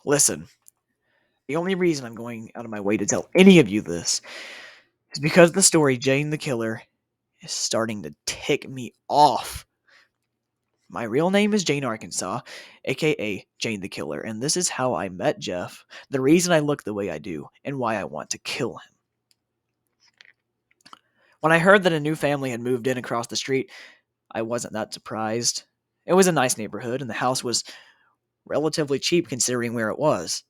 Listen, the only reason I'm going out of my way to tell any of you this is because the story Jane the Killer is starting to tick me off. My real name is Jane Arkansas, aka Jane the Killer, and this is how I met Jeff, the reason I look the way I do, and why I want to kill him. When I heard that a new family had moved in across the street, I wasn't that surprised. It was a nice neighborhood, and the house was relatively cheap considering where it was.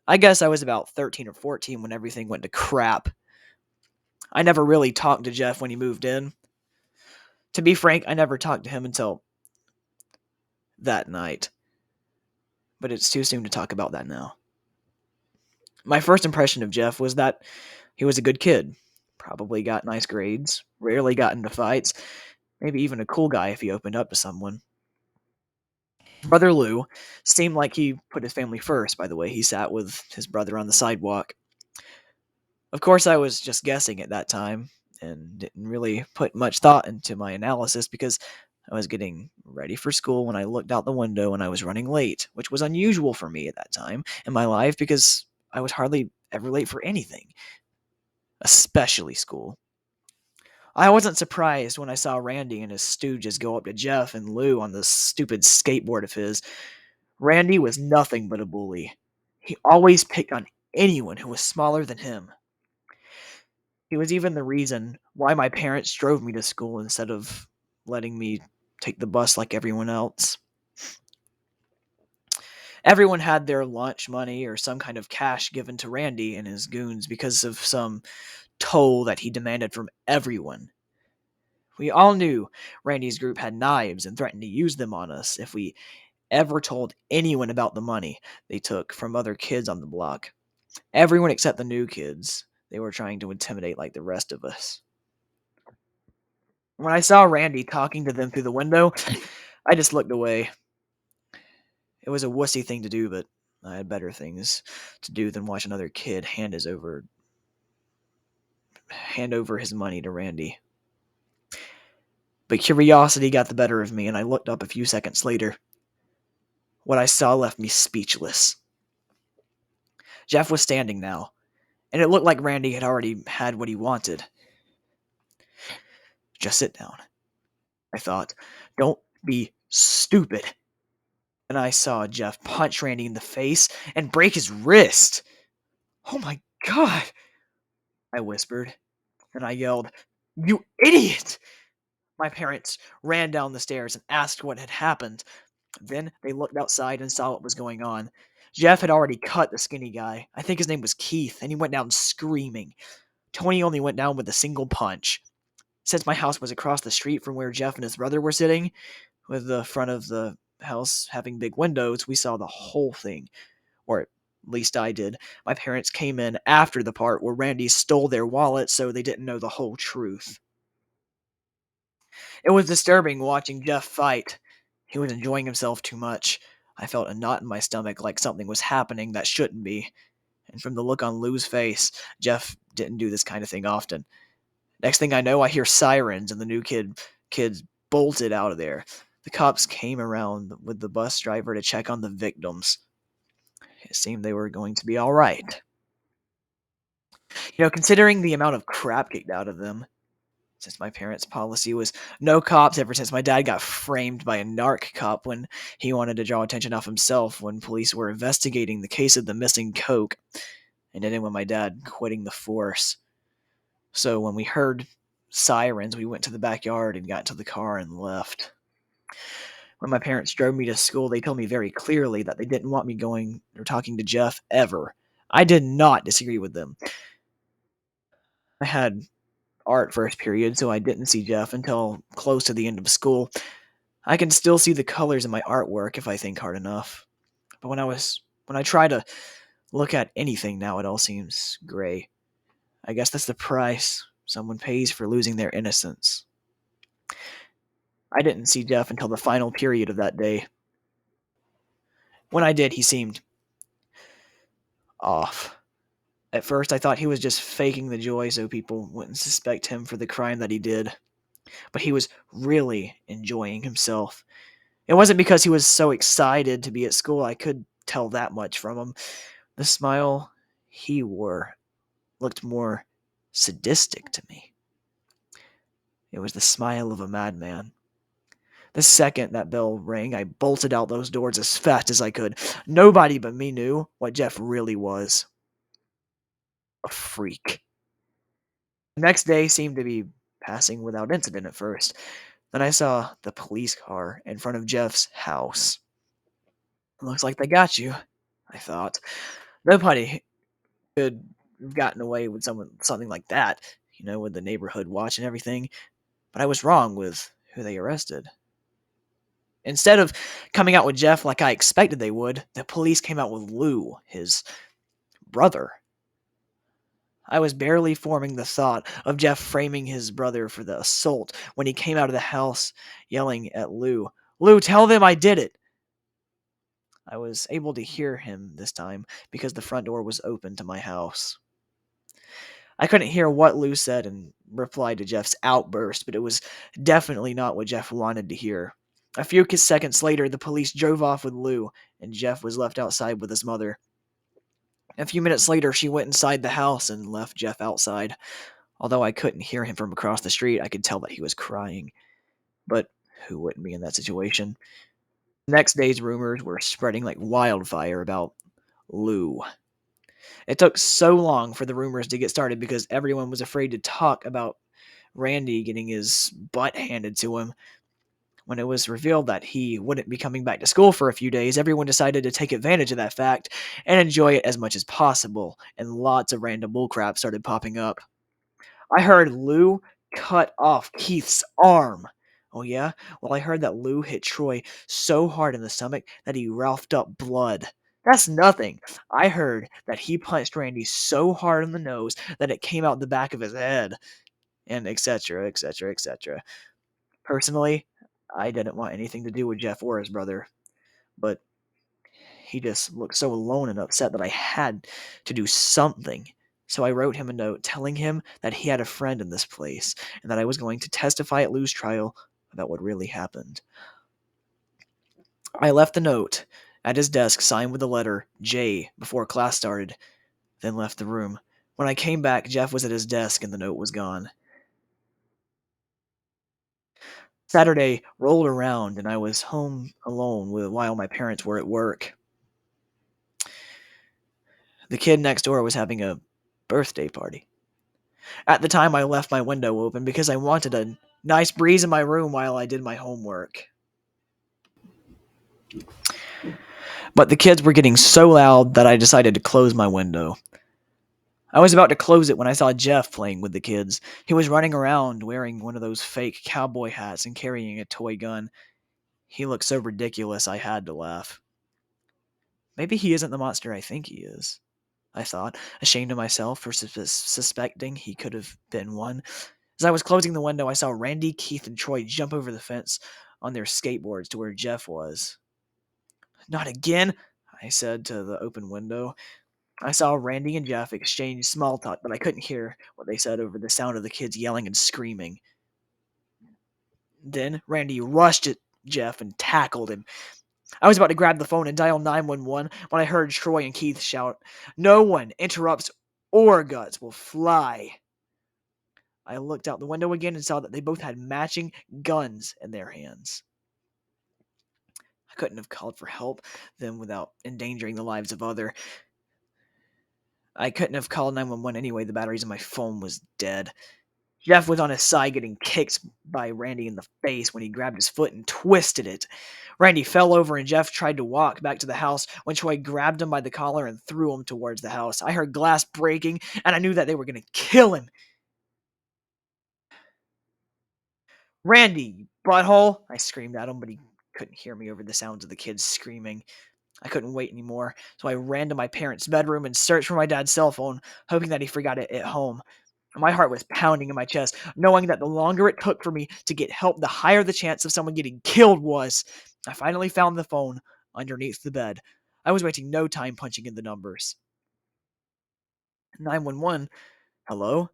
I guess I was about 13 or 14 when everything went to crap. I never really talked to Jeff when he moved in. To be frank, I never talked to him until that night. But it's too soon to talk about that now. My first impression of Jeff was that he was a good kid. Probably got nice grades, rarely got into fights, maybe even a cool guy if he opened up to someone. Brother Lou seemed like he put his family first, by the way he sat with his brother on the sidewalk. Of course, I was just guessing at that time and didn't really put much thought into my analysis because I was getting ready for school when I looked out the window and I was running late, which was unusual for me at that time in my life because I was hardly ever late for anything, especially school. I wasn't surprised when I saw Randy and his stooges go up to Jeff and Lou on the stupid skateboard of his. Randy was nothing but a bully. He always picked on anyone who was smaller than him. He was even the reason why my parents drove me to school instead of letting me take the bus like everyone else. Everyone had their lunch money or some kind of cash given to Randy and his goons because of some toll that he demanded from everyone. We all knew Randy's group had knives and threatened to use them on us if we ever told anyone about the money they took from other kids on the block. Everyone except the new kids. They were trying to intimidate like the rest of us. When I saw Randy talking to them through the window, I just looked away. It was a wussy thing to do, but I had better things to do than watch another kid hand over his money to Randy. But curiosity got the better of me, and I looked up a few seconds later. What I saw left me speechless. Jeff was standing now, and it looked like Randy had already had what he wanted. Just sit down, I thought. Don't be stupid. And I saw Jeff punch Randy in the face and break his wrist. Oh my god, I whispered. And I yelled, "You idiot!" My parents ran down the stairs and asked what had happened. Then they looked outside and saw what was going on. Jeff had already cut the skinny guy. I think his name was Keith, and he went down screaming. Tony only went down with a single punch. Since my house was across the street from where Jeff and his brother were sitting, with the front of the house having big windows, we saw the whole thing. Or at least I did. My parents came in after the part where Randy stole their wallet, so they didn't know the whole truth. It was disturbing watching Jeff fight. He was enjoying himself too much. I felt a knot in my stomach like something was happening that shouldn't be. And from the look on Lou's face, Jeff didn't do this kind of thing often. Next thing I know, I hear sirens and the new kids bolted out of there. The cops came around with the bus driver to check on the victims. It seemed they were going to be all right. Considering the amount of crap kicked out of them, since my parents' policy was no cops ever since my dad got framed by a narc cop when he wanted to draw attention off himself when police were investigating the case of the missing coke, and ended with my dad quitting the force. So when we heard sirens, we went to the backyard and got into the car and left. When my parents drove me to school, they told me very clearly that they didn't want me going or talking to Jeff ever. I did not disagree with them. I had art first period, so I didn't see Jeff until close to the end of school. I can still see the colors in my artwork if I think hard enough. But when I try to look at anything now, it all seems gray. I guess that's the price someone pays for losing their innocence. I didn't see Jeff until the final period of that day. When I did, he seemed off. At first, I thought he was just faking the joy so people wouldn't suspect him for the crime that he did. But he was really enjoying himself. It wasn't because he was so excited to be at school. I could tell that much from him. The smile he wore looked more sadistic to me. It was the smile of a madman. The second that bell rang, I bolted out those doors as fast as I could. Nobody but me knew what Jeff really was: a freak. The next day seemed to be passing without incident at first. Then I saw the police car in front of Jeff's house. Looks like they got you, I thought. Nobody could have gotten away with something like that, with the neighborhood watch and everything. But I was wrong with who they arrested. Instead of coming out with Jeff like I expected they would, the police came out with Lou, his brother. I was barely forming the thought of Jeff framing his brother for the assault when he came out of the house yelling at Lou, "Lou, tell them I did it!" I was able to hear him this time because the front door was open to my house. I couldn't hear what Lou said in reply to Jeff's outburst, but it was definitely not what Jeff wanted to hear. A few seconds later, the police drove off with Lou, and Jeff was left outside with his mother. A few minutes later, she went inside the house and left Jeff outside. Although I couldn't hear him from across the street, I could tell that he was crying. But who wouldn't be in that situation? The next day's rumors were spreading like wildfire about Lou. It took so long for the rumors to get started because everyone was afraid to talk about Randy getting his butt handed to him. When it was revealed that he wouldn't be coming back to school for a few days, everyone decided to take advantage of that fact and enjoy it as much as possible, and lots of random bullcrap started popping up. I heard Lou cut off Keith's arm. Oh, yeah? Well, I heard that Lou hit Troy so hard in the stomach that he roughed up blood. That's nothing. I heard that he punched Randy so hard in the nose that it came out the back of his head, and etc., etc., etc. Personally, I didn't want anything to do with Jeff or his brother, but he just looked so alone and upset that I had to do something. So I wrote him a note telling him that he had a friend in this place and that I was going to testify at Lou's trial about what really happened. I left the note at his desk signed with the letter J before class started, then left the room. When I came back, Jeff was at his desk and the note was gone. Saturday rolled around and I was home alone while my parents were at work. The kid next door was having a birthday party. At the time, I left my window open because I wanted a nice breeze in my room while I did my homework. But the kids were getting so loud that I decided to close my window. I was about to close it when I saw Jeff playing with the kids. He was running around wearing one of those fake cowboy hats and carrying a toy gun. He looked so ridiculous I had to laugh. Maybe he isn't the monster I think he is, I thought, ashamed of myself for suspecting he could have been one. As I was closing the window, I saw Randy, Keith, and Troy jump over the fence on their skateboards to where Jeff was. "Not again," I said to the open window. I saw Randy and Jeff exchange small talk, but I couldn't hear what they said over the sound of the kids yelling and screaming. Then Randy rushed at Jeff and tackled him. I was about to grab the phone and dial 911 when I heard Troy and Keith shout, "No one interrupts or guts will fly." I looked out the window again and saw that they both had matching guns in their hands. I couldn't have called for help then without endangering the lives of other. I couldn't have called 911 anyway. The batteries in my phone was dead. Jeff was on his side getting kicked by Randy in the face when he grabbed his foot and twisted it. Randy fell over and Jeff tried to walk back to the house when Troy grabbed him by the collar and threw him towards the house. I heard glass breaking and I knew that they were going to kill him. "Randy, you butthole!" I screamed at him, but he couldn't hear me over the sounds of the kids screaming. I couldn't wait anymore, so I ran to my parents' bedroom and searched for my dad's cell phone, hoping that he forgot it at home. My heart was pounding in my chest, knowing that the longer it took for me to get help, the higher the chance of someone getting killed was. I finally found the phone underneath the bed. I was wasting no time punching in the numbers. 911. Hello?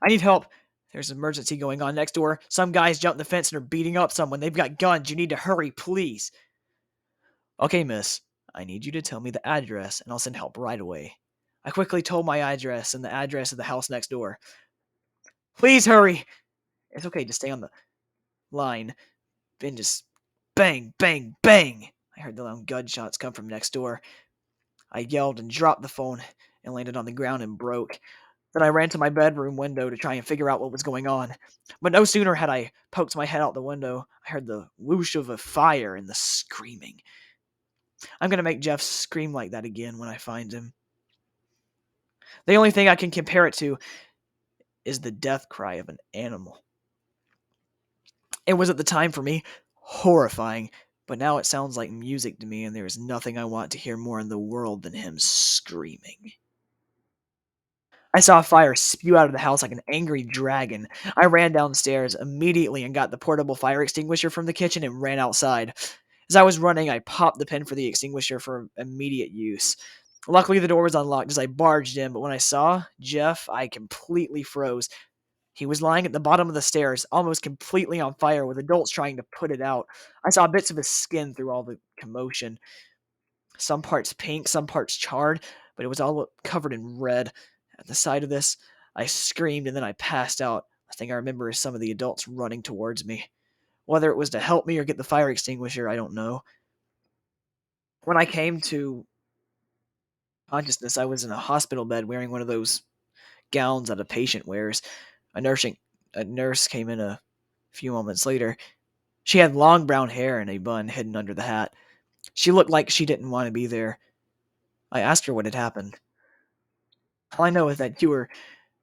I need help. There's an emergency going on next door. Some guys jumped the fence and are beating up someone. They've got guns. You need to hurry, please. Okay, miss. I need you to tell me the address and I'll send help right away. I quickly told my address and the address of the house next door. Please hurry! It's okay to stay on the line. Then just bang, bang, bang! I heard the loud gunshots come from next door. I yelled and dropped the phone and landed on the ground and broke. Then I ran to my bedroom window to try and figure out what was going on. But no sooner had I poked my head out the window, I heard the whoosh of a fire and the screaming. I'm going to make Jeff scream like that again when I find him. The only thing I can compare it to is the death cry of an animal. It was at the time for me horrifying, but now it sounds like music to me, and there is nothing I want to hear more in the world than him screaming. I saw fire spew out of the house like an angry dragon. I ran downstairs immediately and got the portable fire extinguisher from the kitchen and ran outside. As I was running, I popped the pin for the extinguisher for immediate use. Luckily, the door was unlocked as I barged in, but when I saw Jeff, I completely froze. He was lying at the bottom of the stairs, almost completely on fire, with adults trying to put it out. I saw bits of his skin through all the commotion. Some parts pink, some parts charred, but it was all covered in red. At the sight of this, I screamed and then I passed out. The thing I remember is some of the adults running towards me. Whether it was to help me or get the fire extinguisher, I don't know. When I came to consciousness, I was in a hospital bed wearing one of those gowns that a patient wears. A nursing a nurse came in a few moments later. She had long brown hair and a bun hidden under the hat. She looked like she didn't want to be there. I asked her what had happened. All I know is that you were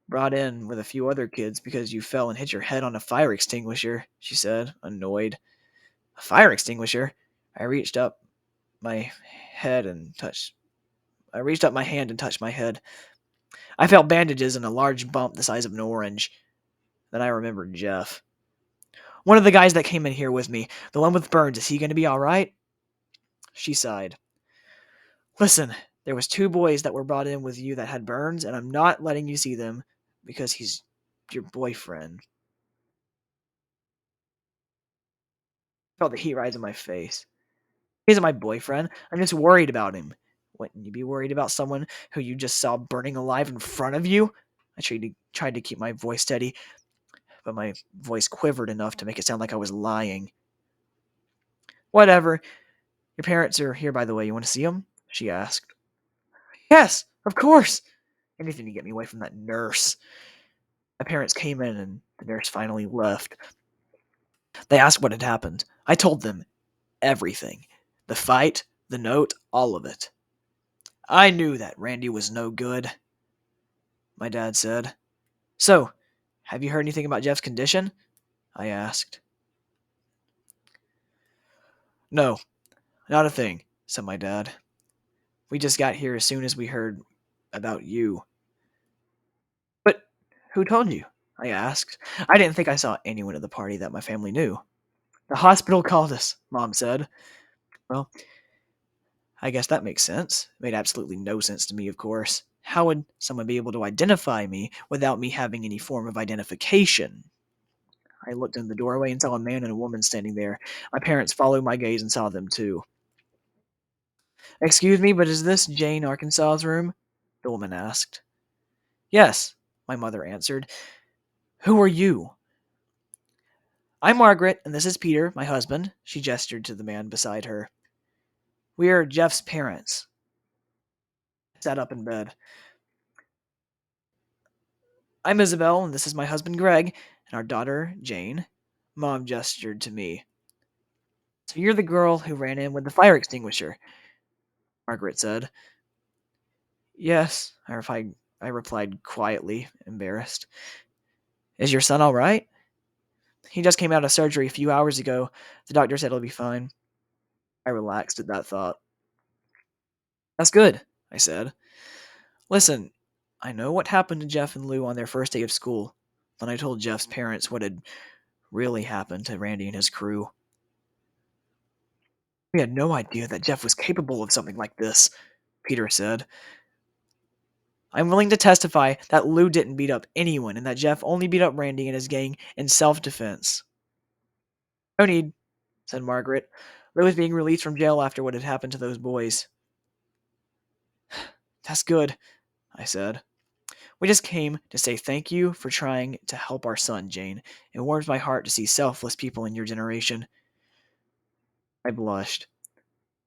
brought in with a few other kids because you fell and hit your head on a fire extinguisher, she said, annoyed. A fire extinguisher? I reached up my head and touched I reached up my hand and touched my head. I felt bandages and a large bump the size of an orange. Then I remembered Jeff. One of the guys that came in here with me, the one with burns, is he going to be all right? She sighed. Listen, there was two boys that were brought in with you that had burns, and I'm not letting you see them because he's your boyfriend. I felt the heat rise in my face. He isn't my boyfriend. I'm just worried about him. Wouldn't you be worried about someone who you just saw burning alive in front of you? I tried to keep my voice steady, but my voice quivered enough to make it sound like I was lying. Whatever. Your parents are here, by the way. You want to see them? She asked. Yes, of course. Anything to get me away from that nurse. My parents came in and the nurse finally left. They asked what had happened. I told them everything. The fight, the note, all of it. I knew that Randy was no good, my dad said. So, have you heard anything about Jeff's condition? I asked. No, not a thing, said my dad. We just got here as soon as we heard about you. But who told you? I asked. I didn't think I saw anyone at the party that my family knew. The hospital called us, Mom said. Well, I guess that makes sense. It made absolutely no sense to me, of course. How would someone be able to identify me without me having any form of identification? I looked in the doorway and saw a man and a woman standing there. My parents followed my gaze and saw them too. Excuse me, but is this Jane Arkansas's room? The woman asked. Yes, my mother answered. Who are you? I'm Margaret, and this is Peter, my husband. She gestured to the man beside her. We are Jeff's parents. I sat up in bed. I'm Isabel, and this is my husband Greg, and our daughter Jane. Mom gestured to me. So you're the girl who ran in with the fire extinguisher, Margaret said. Yes, I replied quietly, embarrassed. Is your son all right? He just came out of surgery a few hours ago. The doctor said he'll be fine. I relaxed at that thought. That's good, I said. Listen, I know what happened to Jeff and Lou on their first day of school. Then I told Jeff's parents what had really happened to Randy and his crew. We had no idea that Jeff was capable of something like this, Peter said. I'm willing to testify that Lou didn't beat up anyone and that Jeff only beat up Randy and his gang in self-defense. No need, said Margaret. Lou was being released from jail after what had happened to those boys. That's good, I said. We just came to say thank you for trying to help our son, Jane. It warms my heart to see selfless people in your generation. I blushed.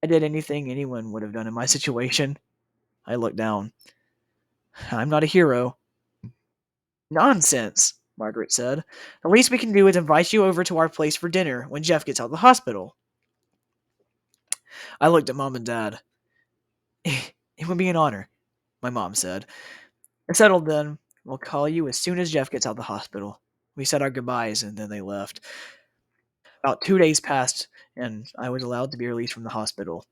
I did anything anyone would have done in my situation. I looked down. I'm not a hero. Nonsense, Margaret said. The least we can do is invite you over to our place for dinner when Jeff gets out of the hospital. I looked at Mom and Dad. It would be an honor, my mom said. I settled then. We'll call you as soon as Jeff gets out of the hospital. We said our goodbyes and then they left. About 2 days passed, and I was allowed to be released from the hospital.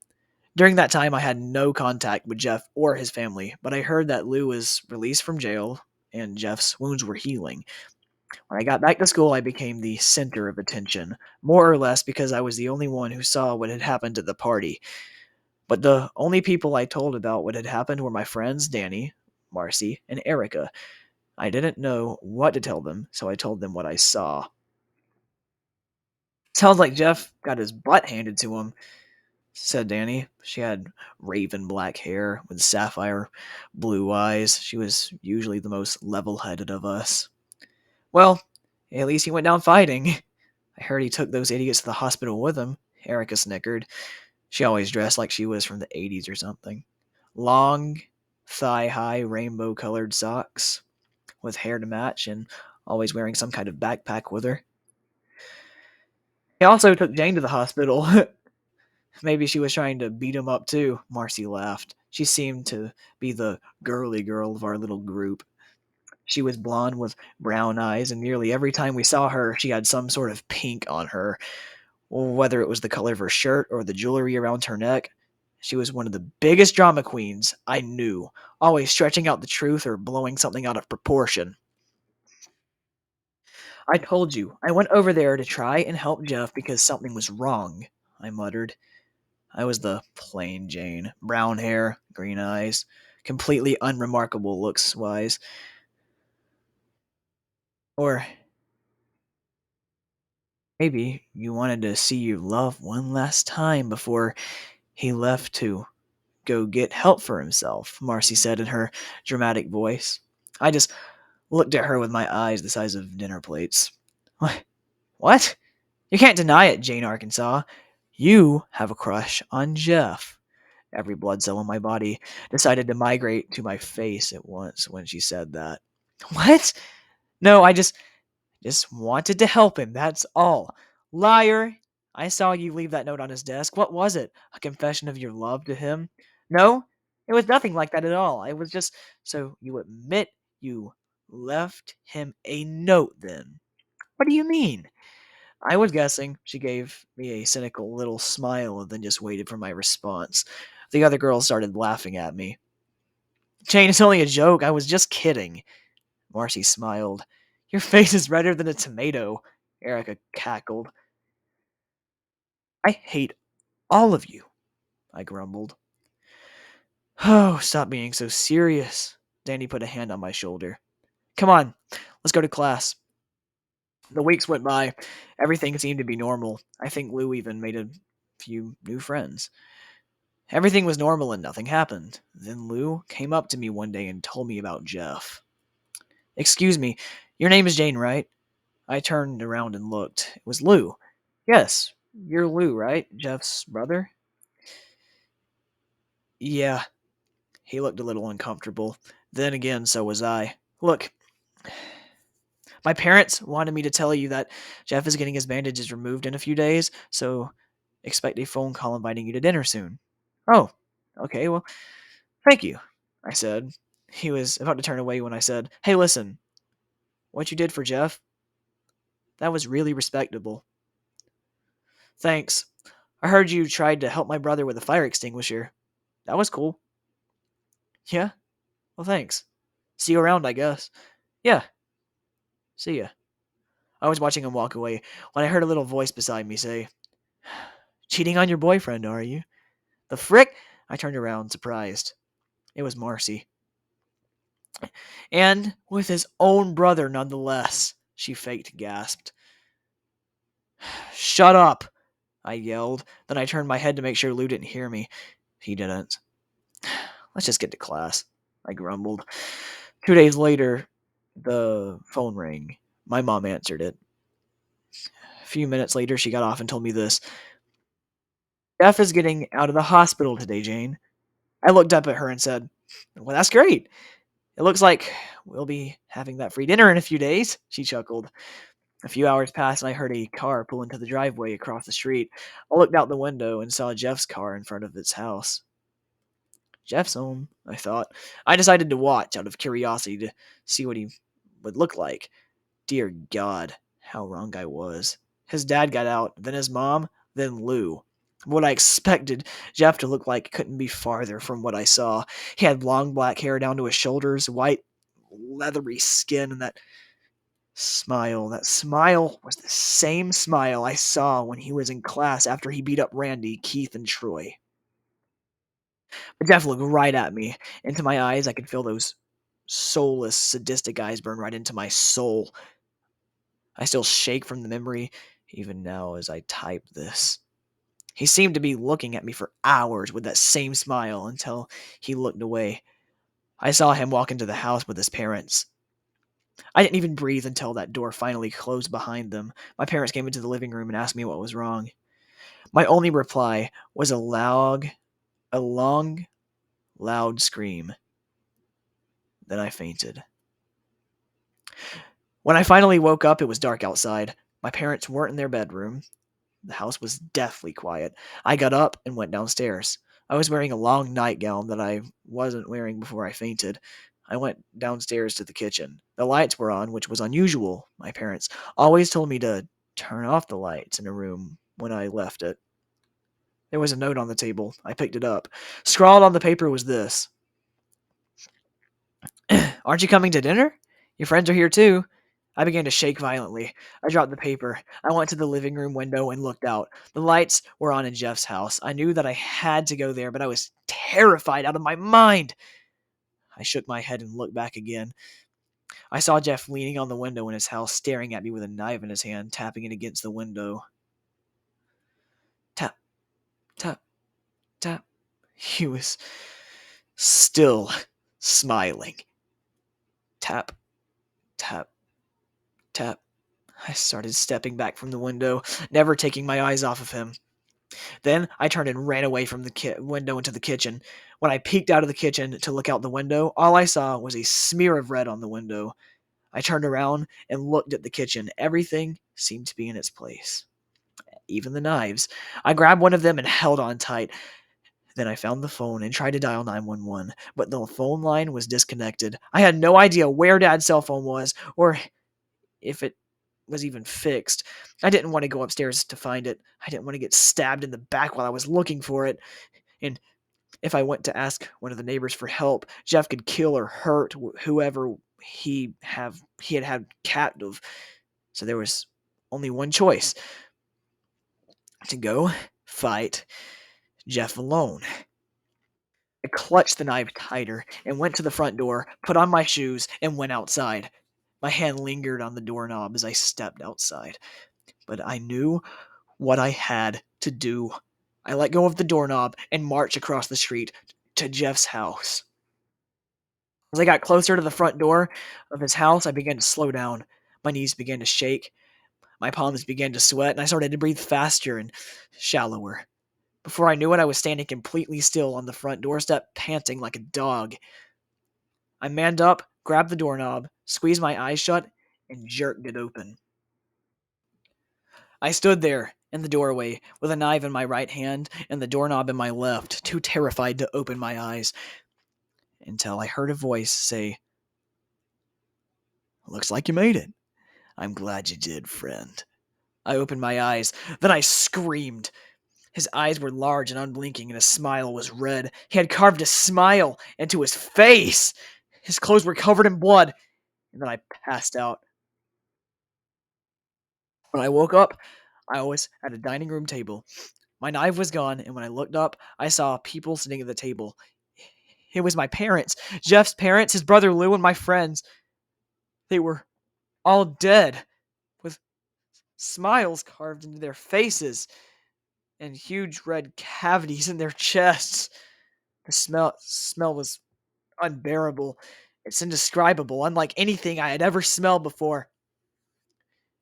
During that time, I had no contact with Jeff or his family, but I heard that Lou was released from jail and Jeff's wounds were healing. When I got back to school, I became the center of attention, more or less because I was the only one who saw what had happened at the party. But the only people I told about what had happened were my friends Danny, Marcy, and Erica. I didn't know what to tell them, so I told them what I saw. Sounds like Jeff got his butt handed to him, said Danny. She had raven black hair with sapphire blue eyes. She was usually the most level headed of us. Well, at least he went down fighting. I heard he took those idiots to the hospital with him. Erica snickered. She always dressed like she was from the 80s or something. Long, thigh high, rainbow colored socks with hair to match and always wearing some kind of backpack with her. He also took Jane to the hospital. Maybe she was trying to beat him up too, Marcy laughed. She seemed to be the girly girl of our little group. She was blonde with brown eyes, and nearly every time we saw her, she had some sort of pink on her, whether it was the color of her shirt or the jewelry around her neck. She was one of the biggest drama queens I knew, always stretching out the truth or blowing something out of proportion. I told you, I went over there to try and help Jeff because something was wrong, I muttered. I was the plain Jane. Brown hair, green eyes, completely unremarkable looks wise. Or maybe you wanted to see your love one last time before he left to go get help for himself, Marcy said in her dramatic voice. I just looked at her with my eyes the size of dinner plates. What? You can't deny it, Jane Arkansas. You have a crush on Jeff. Every blood cell in my body decided to migrate to my face at once when she said that. What? No, I just wanted to help him, that's all. Liar! I saw you leave that note on his desk. What was it? A confession of your love to him? No, it was nothing like that at all. I was just so you admit you left him a note then. What do you mean? I was guessing. She gave me a cynical little smile and then just waited for my response. The other girls started laughing at me. Jane, it's only a joke. I was just kidding. Marcy smiled. Your face is redder than a tomato, Erica cackled. I hate all of you, I grumbled. Oh, stop being so serious. Danny put a hand on my shoulder. Come on, let's go to class. The weeks went by. Everything seemed to be normal. I think Lou even made a few new friends. Everything was normal and nothing happened. Then Lou came up to me one day and told me about Jeff. Excuse me, your name is Jane, right? I turned around and looked. It was Lou. Yes, you're Lou, right? Jeff's brother? Yeah. He looked a little uncomfortable. Then again, so was I. Look, my parents wanted me to tell you that Jeff is getting his bandages removed in a few days, so expect a phone call inviting you to dinner soon. Oh, okay, well, thank you, I said. He was about to turn away when I said, Hey, listen, what you did for Jeff, that was really respectable. Thanks. I heard you tried to help my brother with a fire extinguisher. That was cool. Yeah? Well, thanks. See you around, I guess. Yeah, see ya. I was watching him walk away when I heard a little voice beside me say, Cheating on your boyfriend, are you? The frick? I turned around, surprised. It was Marcy. And with his own brother, nonetheless, she faked gasped. Shut up, I yelled. Then I turned my head to make sure Lou didn't hear me. He didn't. Let's just get to class, I grumbled. 2 days later, the phone rang. My mom answered it. A few minutes later, she got off and told me this: Jeff is getting out of the hospital today, Jane. I looked up at her and said, Well, that's great. It looks like we'll be having that free dinner in a few days. She chuckled. A few hours passed and I heard a car pull into the driveway across the street. I looked out the window and saw Jeff's car in front of its house. Jeff's home, I thought. I decided to watch out of curiosity to see what he would look like. Dear God, how wrong I was. His dad got out, then his mom, then Lou. What I expected Jeff to look like couldn't be farther from what I saw. He had long black hair down to his shoulders, white, leathery skin, and that smile. That smile was the same smile I saw when he was in class after he beat up Randy, Keith, and Troy. But Jeff looked right at me. Into my eyes, I could feel those soulless, sadistic eyes burn right into my soul. I still shake from the memory, even now as I type this. He seemed to be looking at me for hours with that same smile until he looked away. I saw him walk into the house with his parents. I didn't even breathe until that door finally closed behind them. My parents came into the living room and asked me what was wrong. My only reply was a long, loud scream. Then I fainted. When I finally woke up, it was dark outside. My parents weren't in their bedroom. The house was deathly quiet. I got up and went downstairs. I was wearing a long nightgown that I wasn't wearing before I fainted. I went downstairs to the kitchen. The lights were on, which was unusual. My parents always told me to turn off the lights in a room when I left it. There was a note on the table. I picked it up. Scrawled on the paper was this: Aren't you coming to dinner? Your friends are here too. I began to shake violently. I dropped the paper. I went to the living room window and looked out. The lights were on in Jeff's house. I knew that I had to go there, but I was terrified out of my mind. I shook my head and looked back again. I saw Jeff leaning on the window in his house, staring at me with a knife in his hand, tapping it against the window. Tap, tap, tap. He was still smiling. Tap, tap, tap. I started stepping back from the window, never taking my eyes off of him. Then I turned and ran away from the window into the kitchen. When I peeked out of the kitchen to look out the window, all I saw was a smear of red on the window. I turned around and looked at the kitchen. Everything seemed to be in its place, even the knives. I grabbed one of them and held on tight. Then I found the phone and tried to dial 911, but the phone line was disconnected. I had no idea where Dad's cell phone was or if it was even fixed. I didn't want to go upstairs to find it. I didn't want to get stabbed in the back while I was looking for it. And if I went to ask one of the neighbors for help, Jeff could kill or hurt whoever he had had captive. So there was only one choice: to go fight Jeff alone. I clutched the knife tighter and went to the front door, put on my shoes, and went outside. My hand lingered on the doorknob as I stepped outside, but I knew what I had to do. I let go of the doorknob and marched across the street to Jeff's house. As I got closer to the front door of his house, I began to slow down. My knees began to shake, my palms began to sweat, and I started to breathe faster and shallower. Before I knew it, I was standing completely still on the front doorstep, panting like a dog. I manned up, grabbed the doorknob, squeezed my eyes shut, and jerked it open. I stood there in the doorway with a knife in my right hand and the doorknob in my left, too terrified to open my eyes, until I heard a voice say, "Looks like you made it. I'm glad you did, friend." I opened my eyes. Then I screamed. His eyes were large and unblinking, and his smile was red. He had carved a smile into his face. His clothes were covered in blood, and then I passed out. When I woke up, I was at a dining room table. My knife was gone, and when I looked up, I saw people sitting at the table. It was my parents, Jeff's parents, his brother Lou, and my friends. They were all dead, with smiles carved into their faces and huge red cavities in their chests. The smell was unbearable. It's indescribable, unlike anything I had ever smelled before.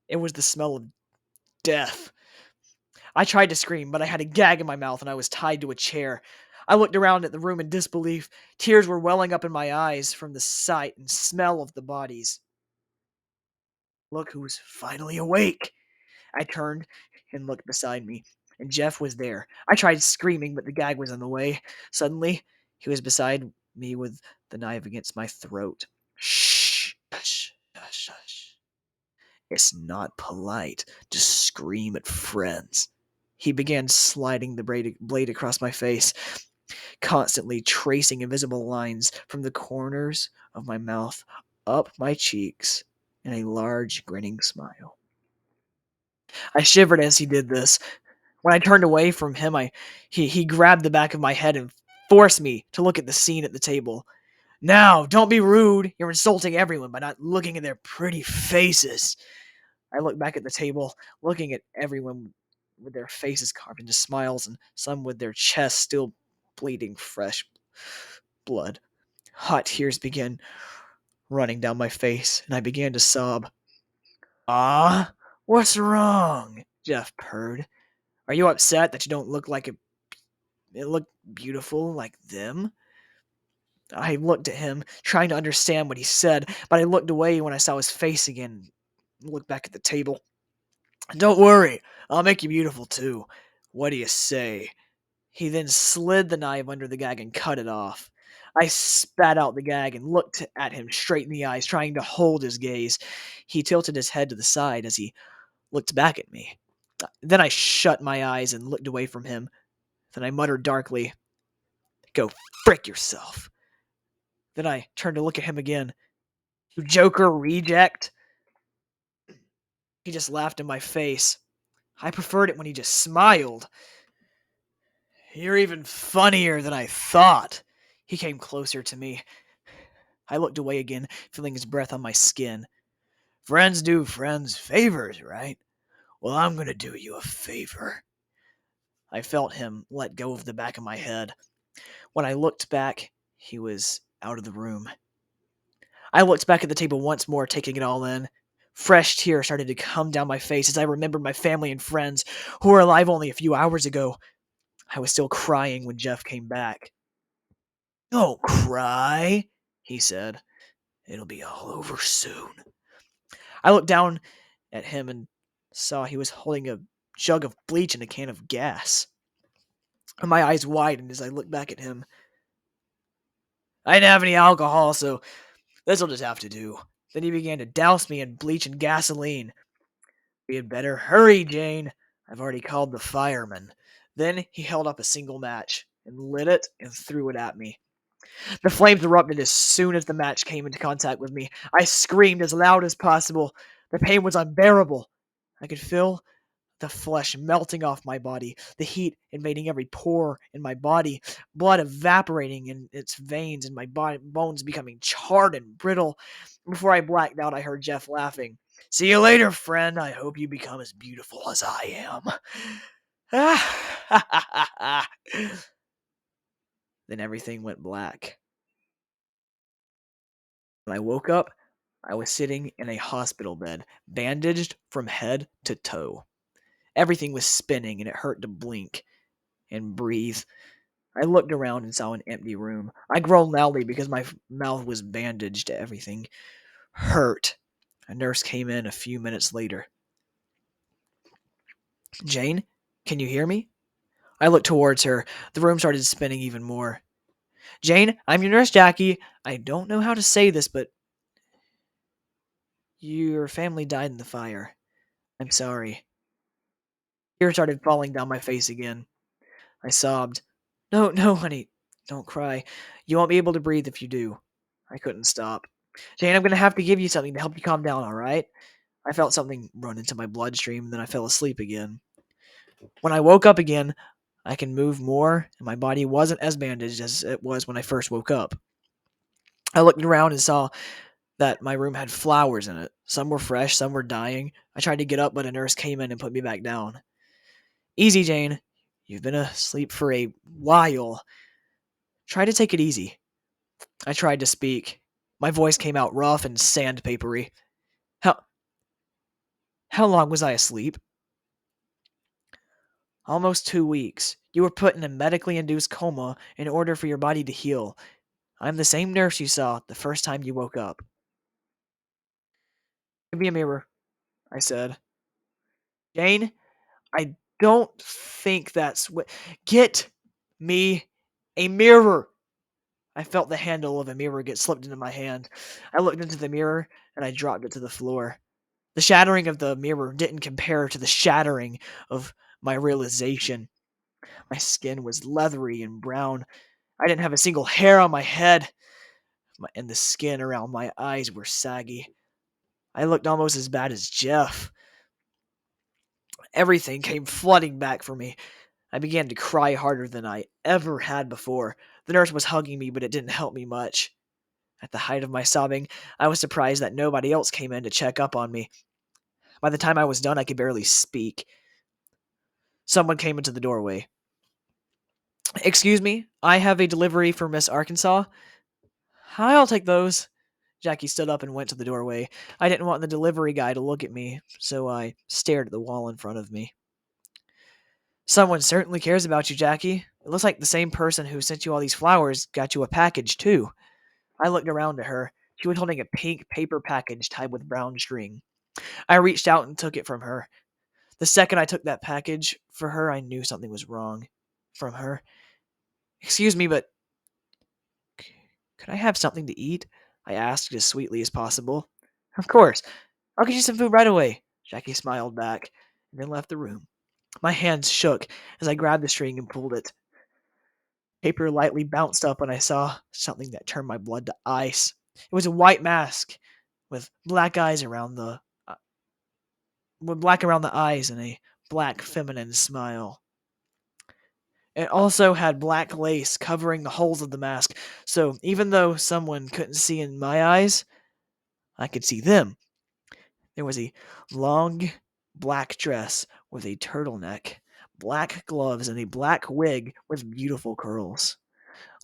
It was the smell of death. I tried to scream, but I had a gag in my mouth and I was tied to a chair. I looked around at the room in disbelief. Tears were welling up in my eyes from the sight and smell of the bodies. Look who's finally awake! I turned and looked beside me, and Jeff was there. I tried screaming, but the gag was in the way. Suddenly, he was beside me with the knife against my throat. Shh! Hush! Hush! Hush! It's not polite to scream at friends. He began sliding the blade across my face, constantly tracing invisible lines from the corners of my mouth up my cheeks in a large, grinning smile. I shivered as he did this. When I turned away from him, he grabbed the back of my head and forced me to look at the scene at the table. Now, don't be rude. You're insulting everyone by not looking at their pretty faces. I looked back at the table, looking at everyone with their faces carved into smiles and some with their chests still bleeding fresh blood. Hot tears began running down my face, and I began to sob. Ah, what's wrong? Jeff purred. Are you upset that you don't look like it look beautiful like them? I looked at him, trying to understand what he said, but I looked away when I saw his face again. Looked back at the table. Don't worry, I'll make you beautiful too. What do you say? He then slid the knife under the gag and cut it off. I spat out the gag and looked at him straight in the eyes, trying to hold his gaze. He tilted his head to the side as he looked back at me. Then I shut my eyes and looked away from him. Then I muttered darkly, Go frick yourself. Then I turned to look at him again. You Joker reject? He just laughed in my face. I preferred it when he just smiled. You're even funnier than I thought. He came closer to me. I looked away again, feeling his breath on my skin. Friends do friends favors, right? Well, I'm going to do you a favor. I felt him let go of the back of my head. When I looked back, he was out of the room. I looked back at the table once more, taking it all in. Fresh tears started to come down my face as I remembered my family and friends who were alive only a few hours ago. I was still crying when Jeff came back. Don't cry, he said. It'll be all over soon. I looked down at him and saw he was holding a jug of bleach and a can of gas. My eyes widened as I looked back at him. I didn't have any alcohol, so this'll just have to do. Then he began to douse me in bleach and gasoline. We had better hurry, Jane. I've already called the firemen. Then he held up a single match and lit it and threw it at me. The flames erupted as soon as the match came into contact with me. I screamed as loud as possible. The pain was unbearable. I could feel the flesh melting off my body, the heat invading every pore in my body, blood evaporating in its veins, and my bones becoming charred and brittle. Before I blacked out, I heard Jeff laughing. See you later, friend. I hope you become as beautiful as I am. Then everything went black. When I woke up, I was sitting in a hospital bed, bandaged from head to toe. Everything was spinning and it hurt to blink and breathe. I looked around and saw an empty room. I groaned loudly because my mouth was bandaged. Everything hurt. A nurse came in a few minutes later. Jane, can you hear me? I looked towards her. The room started spinning even more. Jane, I'm your nurse, Jackie. I don't know how to say this, but your family died in the fire. I'm sorry. Tears started falling down my face again. I sobbed. No, no, honey. Don't cry. You won't be able to breathe if you do. I couldn't stop. Jane, I'm going to have to give you something to help you calm down, all right? I felt something run into my bloodstream, and then I fell asleep again. When I woke up again, I can move more, and my body wasn't as bandaged as it was when I first woke up. I looked around and saw that my room had flowers in it. Some were fresh, some were dying. I tried to get up, but a nurse came in and put me back down. Easy, Jane. You've been asleep for a while. Try to take it easy. I tried to speak. My voice came out rough and sandpapery. How how long was I asleep? Almost 2 weeks. You were put in a medically induced coma in order for your body to heal. I'm the same nurse you saw the first time you woke up. Give me a mirror, I said. Jane, I don't think that's what. Get me a mirror. I felt the handle of a mirror get slipped into my hand. I looked into the mirror and I dropped it to the floor. The shattering of the mirror didn't compare to the shattering of my realization. My skin was leathery and brown. I didn't have a single hair on my head, and the skin around my eyes were saggy. I looked almost as bad as Jeff. Everything came flooding back for me. I began to cry harder than I ever had before. The nurse was hugging me, but it didn't help me much. At the height of my sobbing, I was surprised that nobody else came in to check up on me. By the time I was done, I could barely speak. Someone came into the doorway. Excuse me, I have a delivery for Miss Arkansas. I'll take those. Jackie stood up and went to the doorway. I didn't want the delivery guy to look at me, so I stared at the wall in front of me. Someone certainly cares about you, Jackie. It looks like the same person who sent you all these flowers got you a package, too. I looked around at her. She was holding a pink paper package tied with brown string. I reached out and took it from her. The second I took that package for her, I knew something was wrong. From her. Excuse me, but could I have something to eat? I asked as sweetly as possible. Of course. I'll get you some food right away. Jackie smiled back and then left the room. My hands shook as I grabbed the string and pulled it. Paper lightly bounced up when I saw something that turned my blood to ice. It was a white mask with black eyes around uh, with black around the eyes and a black feminine smile. It also had black lace covering the holes of the mask, so even though someone couldn't see in my eyes, I could see them. There was a long black dress with a turtleneck, black gloves, and a black wig with beautiful curls.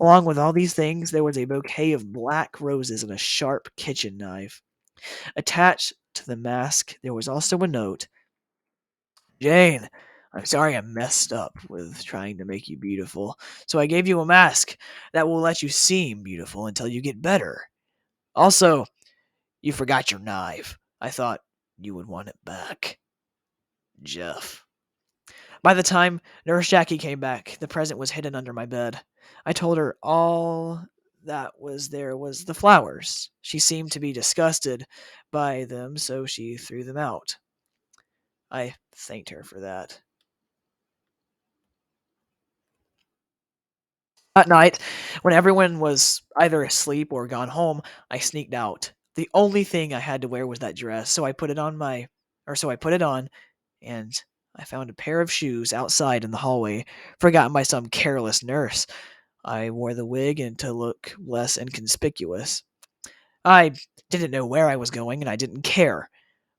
Along with all these things, there was a bouquet of black roses and a sharp kitchen knife. Attached to the mask, there was also a note. Jane, I'm sorry I messed up with trying to make you beautiful, so I gave you a mask that will let you seem beautiful until you get better. Also, you forgot your knife. I thought you would want it back. Jeff. By the time Nurse Jackie came back, the present was hidden under my bed. I told her all that was there was the flowers. She seemed to be disgusted by them, so she threw them out. I thanked her for that. At night, when everyone was either asleep or gone home, I sneaked out. The only thing I had to wear was that dress, so I put it on, and I found a pair of shoes outside in the hallway, forgotten by some careless nurse. I wore the wig and to look less inconspicuous. I didn't know where I was going, and I didn't care.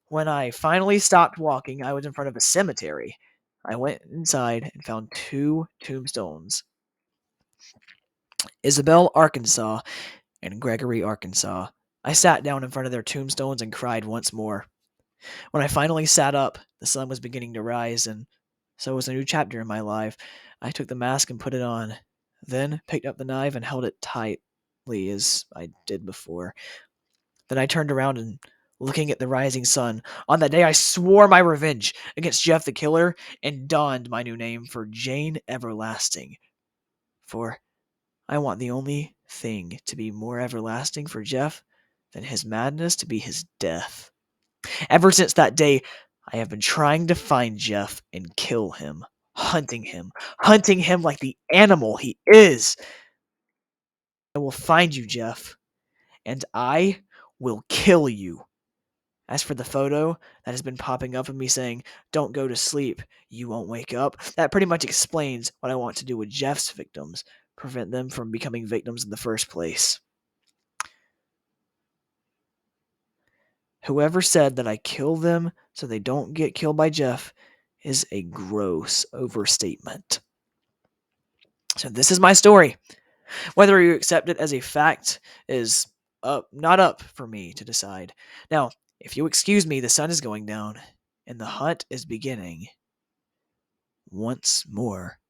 When I finally stopped walking, I was in front of a cemetery. I went inside and found two tombstones. Isabel, Arkansas, and Gregory, Arkansas. I sat down in front of their tombstones and cried once more. When I finally sat up, the sun was beginning to rise, and so was a new chapter in my life. I took the mask and put it on, then picked up the knife and held it tightly as I did before. Then I turned around and, looking at the rising sun, on that day I swore my revenge against Jeff the Killer and donned my new name for Jane Everlasting. For I want the only thing to be more everlasting for Jeff than his madness to be his death. Ever since that day, I have been trying to find Jeff and kill him, hunting him like the animal he is. I will find you, Jeff, and I will kill you. As for the photo that has been popping up of me saying, "Don't go to sleep, you won't wake up," that pretty much explains what I want to do with Jeff's victims, prevent them from becoming victims in the first place. Whoever said that I kill them so they don't get killed by Jeff is a gross overstatement. So this is my story. Whether you accept it as a fact is not up for me to decide. Now, if you excuse me, the sun is going down, and the hunt is beginning once more.